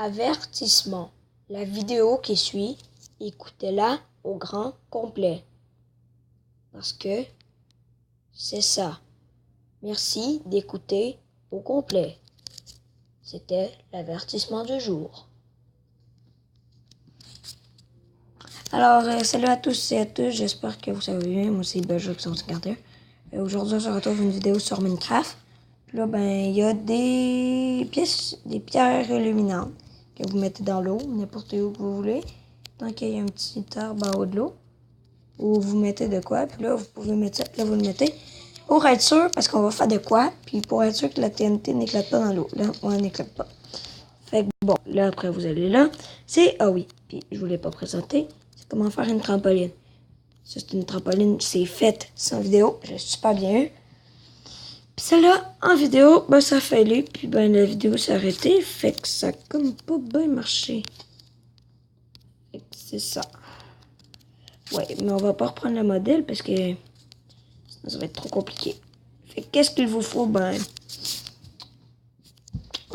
Avertissement. La vidéo qui suit, écoutez-la au grand complet. Parce que c'est ça. Merci d'écouter au complet. C'était l'avertissement du jour. Alors, salut à tous et à toutes, j'espère que vous allez bien. Moi, c'est Benjamin61. Aujourd'hui, on se retrouve une vidéo sur Minecraft. Puis là, il y a des pierres illuminantes que vous mettez dans l'eau, n'importe où que vous voulez. Tant qu'il y a un petit arbre en haut de l'eau, où vous mettez de quoi. Puis là, vous pouvez mettre ça, là, vous le mettez. Pour être sûr, parce qu'on va faire de quoi, puis pour être sûr que la TNT n'éclate pas dans l'eau. Là, on n'éclate pas. Fait que bon, là, après, vous allez là. Ah oui, puis je vous l'ai pas présenté. C'est comment faire une trampoline. Ça, c'est une trampoline, c'est faite sans vidéo. J'ai super bien eu. Puis celle-là, en vidéo, ça a failli. Puis la vidéo s'est arrêtée. Fait que ça a comme pas bien marché. Fait que c'est ça. Ouais, mais on va pas reprendre le modèle parce que sinon ça va être trop compliqué. Fait que qu'est-ce qu'il vous faut? Ah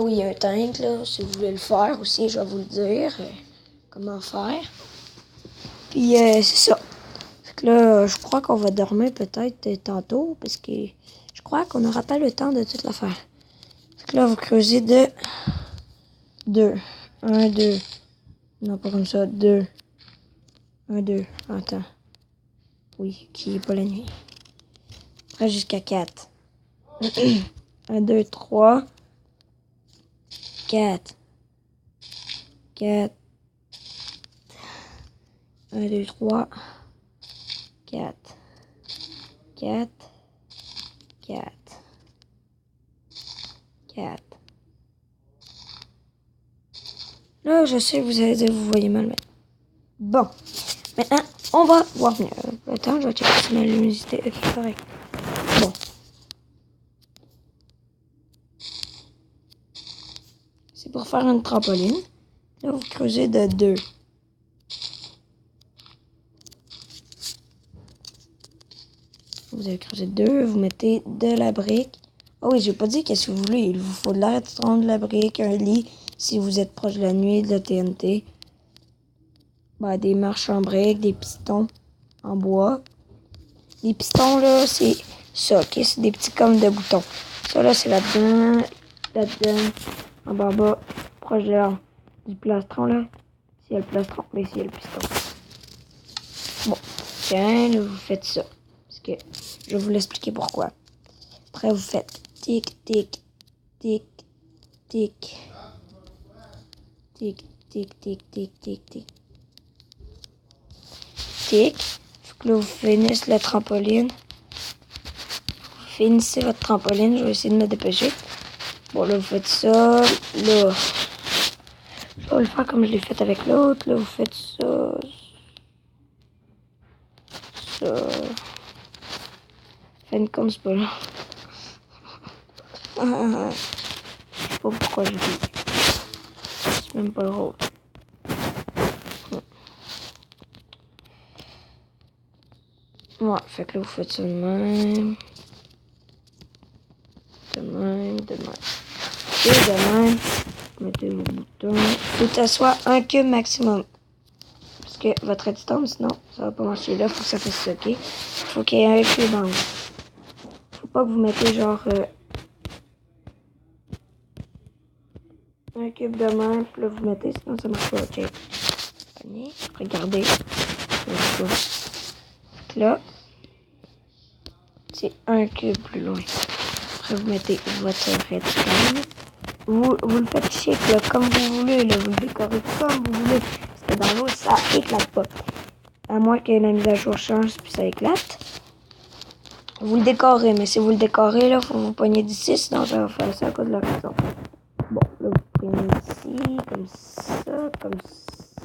oui, il y a un tank, là. Si vous voulez le faire aussi, je vais vous le dire. Comment faire. Puis c'est ça. Fait que là, je crois qu'on va dormir peut-être tantôt parce que je crois qu'on n'aura pas le temps de tout la faire. Fait que là, vous creusez de 2. 1, 2. Non, pas comme ça. 2. 1, 2. Attends. Oui, qui est pas la nuit. Après, jusqu'à 4. 1, 2, 3. 4. 4. 1, 2, 3. 4. 4. 4. 4. Là, je sais, vous allez dire, vous voyez mal, mais... Bon. Maintenant, on va voir venir. Attends, je vais checker si ma luminosité est correcte. Bon. C'est pour faire une trampoline. Là, vous creusez de 2. Vous avez creusé 2, vous mettez de la brique. Oh oui, j'ai pas dit qu'est-ce que vous voulez. Il vous faut de la redstone, de la brique, un lit, si vous êtes proche de la nuit, de la TNT. Des marches en brique, des pistons en bois. Les pistons, là, c'est ça, ok? C'est des petits comme de boutons. Ça, là, c'est là-dedans, en bas, proche du plastron, là. S'il y a le plastron, mais s'il y a le piston. Bon, tiens, là, vous faites ça. Parce que je vais vous l'expliquer pourquoi. Après, vous faites tic, tic, tic, tic, tic, tic, tic, tic, tic, tic. Tic. Faut que là, vous finissez la trampoline. Finissez votre trampoline. Je vais essayer de me dépêcher. Bon, là, vous faites ça. Là, je vais le faire comme je l'ai fait avec l'autre. Là, vous faites ça. Ça. Fancom, c'est pas là. Je sais pas pourquoi je dis. C'est même pas drôle. Ouais, fait que là, vous faites ça de même. De même. Et de même. Mettez vos boutons. Faut que ça soit un cube maximum. Parce que votre redstone, sinon, ça va pas marcher là. Faut que ça fasse ça, ok? Faut qu'il y ait un cube en haut. Faut pas que vous mettez genre... un cube de même, puis là, vous mettez, sinon ça marche pas, ok? Regardez. Là, c'est un cube plus loin. Après, vous mettez votre redstone. Vous le faites chic, là, comme vous voulez, là, vous le décorez comme vous voulez. Parce que dans l'eau, ça éclate pas. À moins que la mise à jour change, puis ça éclate. Vous le décorez, mais si vous le décorez, là, faut vous pogner d'ici, sinon ça va faire ça à cause de la raison. Bon, là, vous prenez ici, comme ça, comme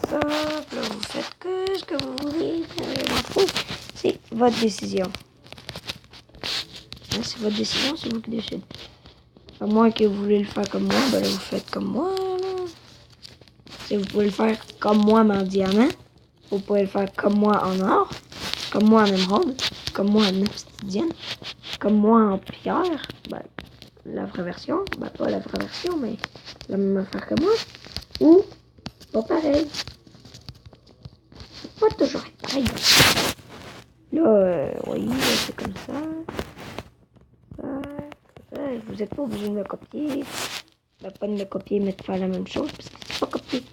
ça. Puis là, vous faites que ce que vous voulez. C'est votre décision. C'est votre décision, c'est vous qui décidez. À moins que vous voulez le faire comme moi, là, vous faites comme moi. Là. Si vous pouvez le faire comme moi, mais en diamant. Vous pouvez le faire comme moi en or. Comme moi en émeraude. Comme moi en obsidienne. Comme moi en pierre. La vraie version. Pas la vraie version, mais la même affaire que moi. Ou pas pareil. Faut pas toujours être pareil. Là, oui, c'est comme ça. Ça. Vous n'êtes pas obligé de me copier. Ben, pas de me copier, mais de faire la même chose, parce que c'est pas copié.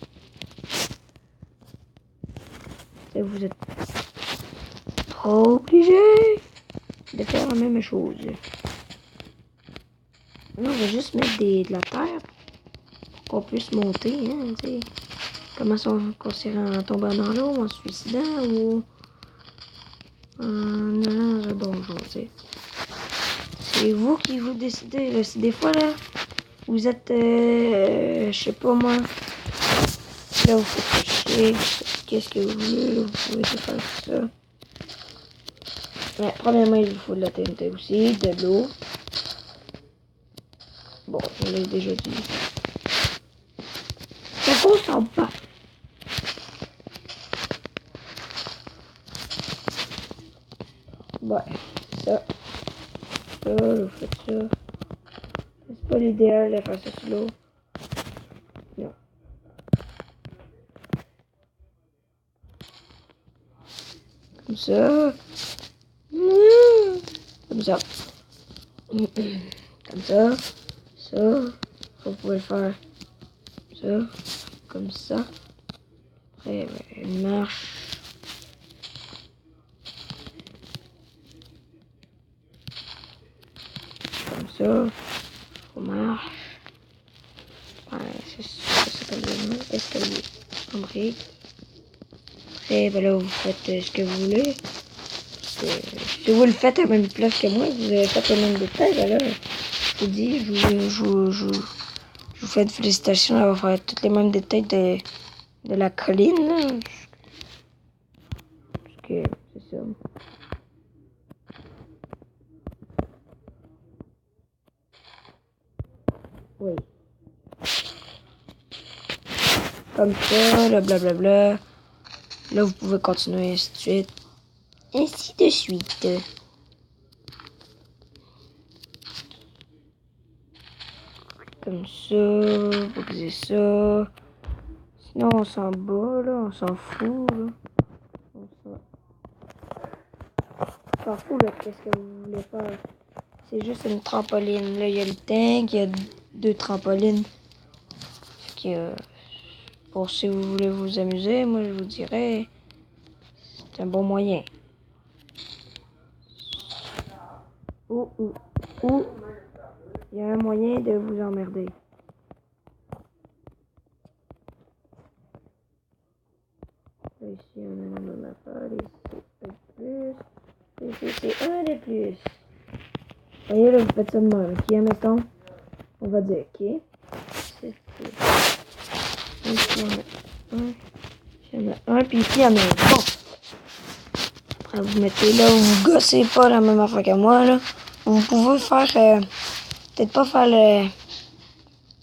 Et vous êtes pas obligé de faire la même chose. Non, on va juste mettre de la terre pour qu'on puisse monter, hein, tu sais. Comment ça, qu'on s'est en tombant dans l'eau, en se suicidant, ou en allant dans un donjon, tu sais. C'est vous qui vous décidez, là. Si des fois, là, vous êtes, je sais pas moi, là, vous faites chier, qu'est-ce que vous voulez, là, vous pouvez tout faire ça. Ouais, premièrement, il vous faut de la TNT aussi, de l'eau. Bon, je l'ai déjà dit. Ça consomme pas. Ouais, ça. Ça, vous faites ça. C'est pas l'idéal de faire ça sous l'eau. Non. Comme ça. Comme ça. Comme ça. Ça. Vous pouvez le faire. Ça. Comme ça. Après, une marche. Comme ça. On marche. Ouais, c'est comme ça. Escalier. En brique. Après, ben là, vous faites ce que vous voulez. Si vous le faites à la même place que moi, vous avez fait le même détail, ben là, je vous dis, je vous fais des félicitations d'avoir fait tous les mêmes détails de la colline, là. Parce que, c'est ça. Oui. Comme ça, là, blablabla. Là, vous pouvez continuer, ainsi de suite. Ainsi de suite. Comme ça, vous faisiez ça. Sinon, on s'en bat, là, on s'en fout, là. On s'en fout, là, qu'est-ce que vous voulez faire. C'est juste une trampoline. Là, il y a le tank, il y a 2 trampolines. Fait que, pour si vous voulez vous amuser, moi, je vous dirais, c'est un bon moyen. Ou, il y a un moyen de vous emmerder. Là, ici, on a la même affaire. Ici, un de plus. Ici, c'est un de plus. Voyez, là, vous faites ça de même. Ok, mettons, on va dire, ok. C'est plus. Ici, on a un. Ici, on a un. Puis ici, il y en a un. Bon. Après, vous mettez là, vous gossez pas la même affaire que moi, là. Vous pouvez faire, peut-être pas faire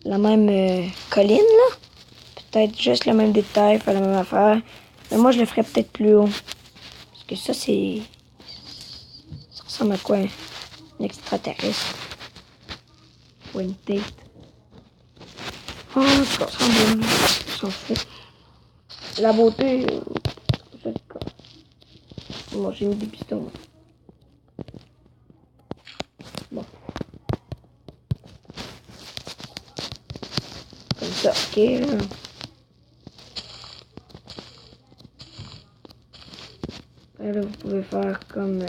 la même colline, là. Peut-être juste le même détail, faire la même affaire. Mais moi, je le ferais peut-être plus haut. Parce que ça, c'est... Ça ressemble à quoi, un extraterrestre? Ou une tête? Oh, ça ressemble, on s'en fout. La beauté, c'est le cas. Bon, j'ai mis des pistons. Bon. Comme ça, ok, là. Et là, vous pouvez faire comme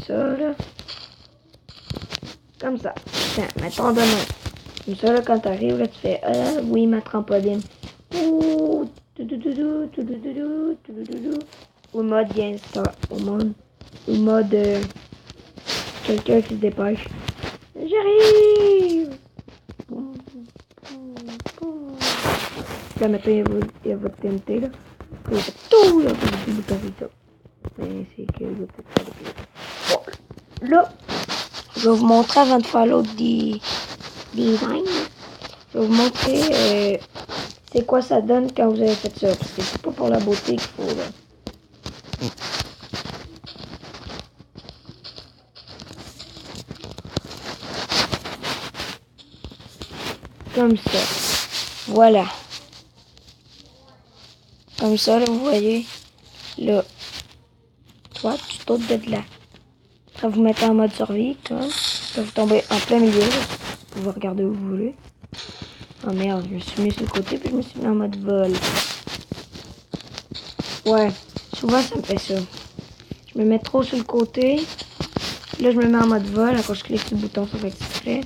ça, là. Comme ça. Tiens, mettons de main. Comme ça, là, quand t'arrives, là, tu fais ah, oui, ma trampoline. Ouh, au mode gangster. Au mode quelqu'un qui se dépêche. J'arrive! Là, maintenant, il y a votre TNT, là. Il y a tout, là, vous avez ça. Mais c'est que je vais peut-être faire des pieds. Bon, là, je vais vous montrer avant de faire l'autre design. Je vais vous montrer c'est quoi ça donne quand vous avez fait ça. Parce que c'est pas pour la beauté qu'il faut, là. Comme ça. Voilà. Comme ça, là, vous voyez. Là. Toi, tu sautes de là. Après, vous mettez en mode survie, comme. Là, vous tombez en plein milieu. Là. Vous pouvez regarder où vous voulez. Oh merde, je me suis mis sur le côté, puis je me suis mis en mode vol. Ouais, souvent ça me fait ça. Je me mets trop sur le côté. Là, je me mets en mode vol. Quand je clique sur le bouton, ça fait exprès.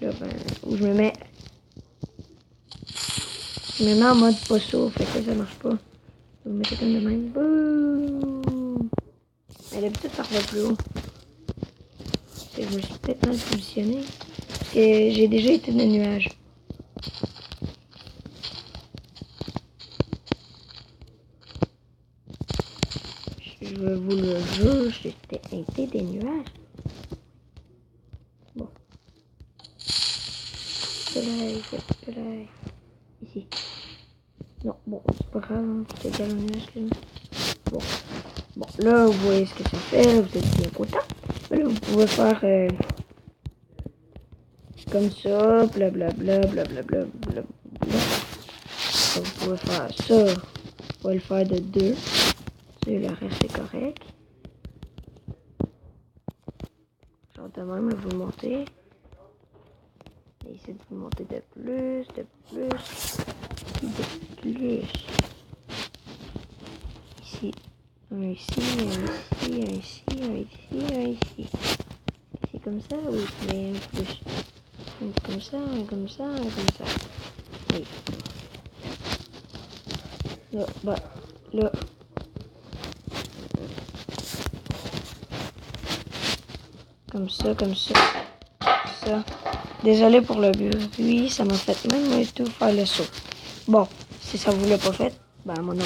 Là, ben, ou je me mets en mode pas saut. Fait que ça marche pas. Vous mettez comme de même. Boum! Mais d'habitude, ça revient plus haut. Je me suis peut-être mal positionné. Parce que j'ai déjà été dans le nuage. Je vous le jure, j'étais été des nuages. Bon. Soleil. Ici. Non, bon, c'est pas grave, hein. C'est égal au nuage là. Bon. Bon, là, vous voyez ce que ça fait, vous êtes bien content. Là, vous pouvez faire comme ça, blablabla, blablabla, blablabla. Vous pouvez faire ça, vous pouvez le faire de 2. Le reste c'est correct. Genre de même, vous le montez. Et ici, vous montez de plus, de plus. Ici, un ici, un ici. Ici comme ça, oui, mais un plus. Un comme ça. Oui. Là, bah, là. Comme ça. Ça. Désolé pour le bruit, ça m'a fait même moi tout faire le saut. Bon, si ça vous l'a pas fait, ben moi non.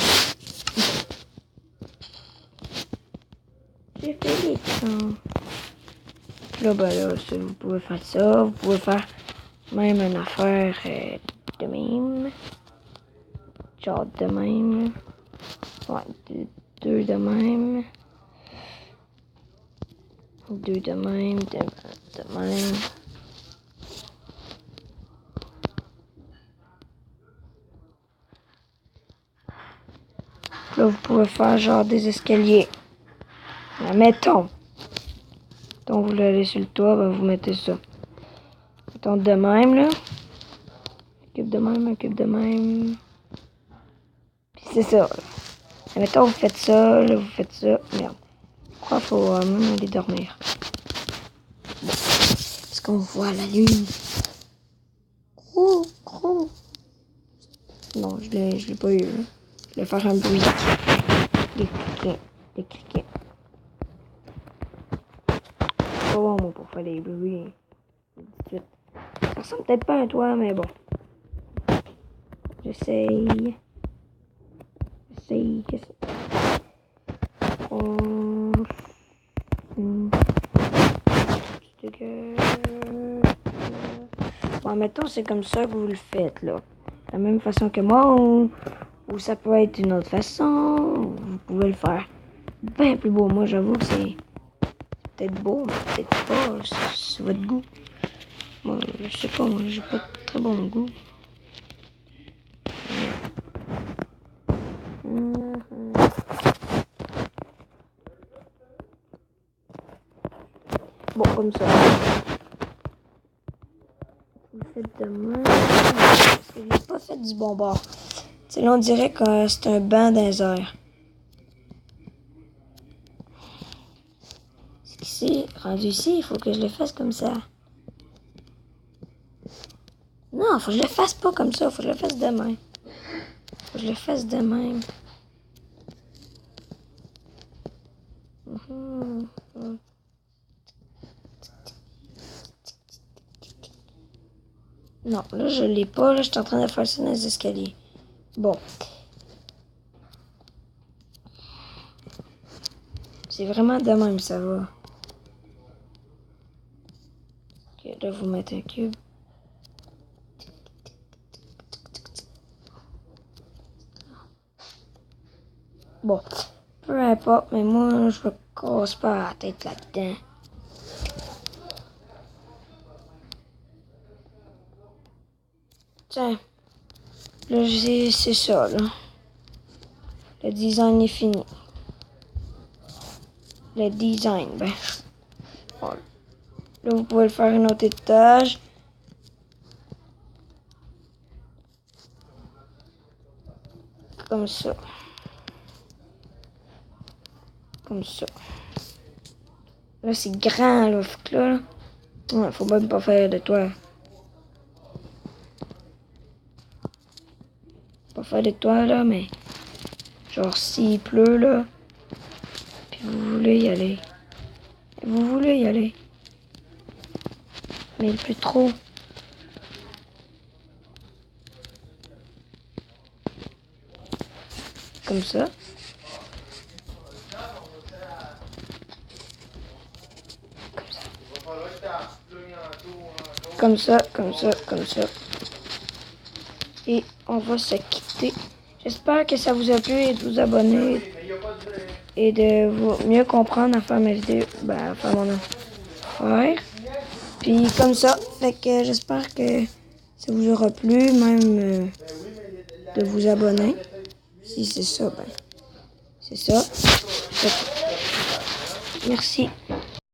J'ai fait les temps. Là, ben là, vous pouvez faire ça. Vous pouvez faire même une affaire de même. Genre de même. Ouais, deux de même. Deux de même, de même. Là, vous pouvez faire genre des escaliers. Là, mettons. Donc, vous l'allez sur le toit, ben, vous mettez ça. Mettons de même, là. Un cube de même. Puis c'est ça, là. Et mettons, vous faites ça, là, vous faites ça. Merde. Pourquoi faut même aller dormir? Bon. Est-ce qu'on voit la lune? Gros. Non, je l'ai pas eu, là. Je vais faire un bruit. Des criquets. C'est pas bon, moi, pour faire des bruits. Ça ressemble peut-être pas à toi, mais bon. J'essaye. Qu'est-ce que Bon, mettons, c'est comme ça que vous le faites, là. De la même façon que moi, ou ça peut être une autre façon. Vous pouvez le faire bien plus beau. Moi, j'avoue que c'est peut-être beau, mais peut-être pas. C'est votre goût. Moi, je sais pas, moi, j'ai pas de très bon goût. Bon, comme ça. Vous le faites de même. Parce que j'ai pas fait du bon bord. Tu sais, là, on dirait que c'est un banc dans les airs. C'est qu'ici, rendu ici, il faut que je le fasse comme ça. Non, faut que je le fasse pas comme ça. Faut que je le fasse de même. Non, là, je l'ai pas. Là, je suis en train de faire ça dans les escaliers. Bon. C'est vraiment de même, ça va. Ok, là, vous mettez un cube. Bon, peu importe, mais moi, je me casse pas la tête là-dedans. Tiens. Là, c'est ça, là. Le design est fini. Le design, ben. Bon. Là, vous pouvez le faire un autre étage. Comme ça. Comme ça. Là, c'est grand, là. Faut que là, ouais, faut même pas faire de toit. Pas faire de toit, là, mais... Genre, s'il pleut, là... Puis vous voulez y aller. Vous voulez y aller. Mais il pleut trop. Comme ça. Comme ça, comme ça, comme ça. Et on va se quitter. J'espère que ça vous a plu et de vous abonner et de vous mieux comprendre à faire mes vidéos, ben, à faire mon affaire. Puis comme ça, fait que j'espère que ça vous aura plu, même de vous abonner. Si c'est ça, ben, c'est ça. Merci.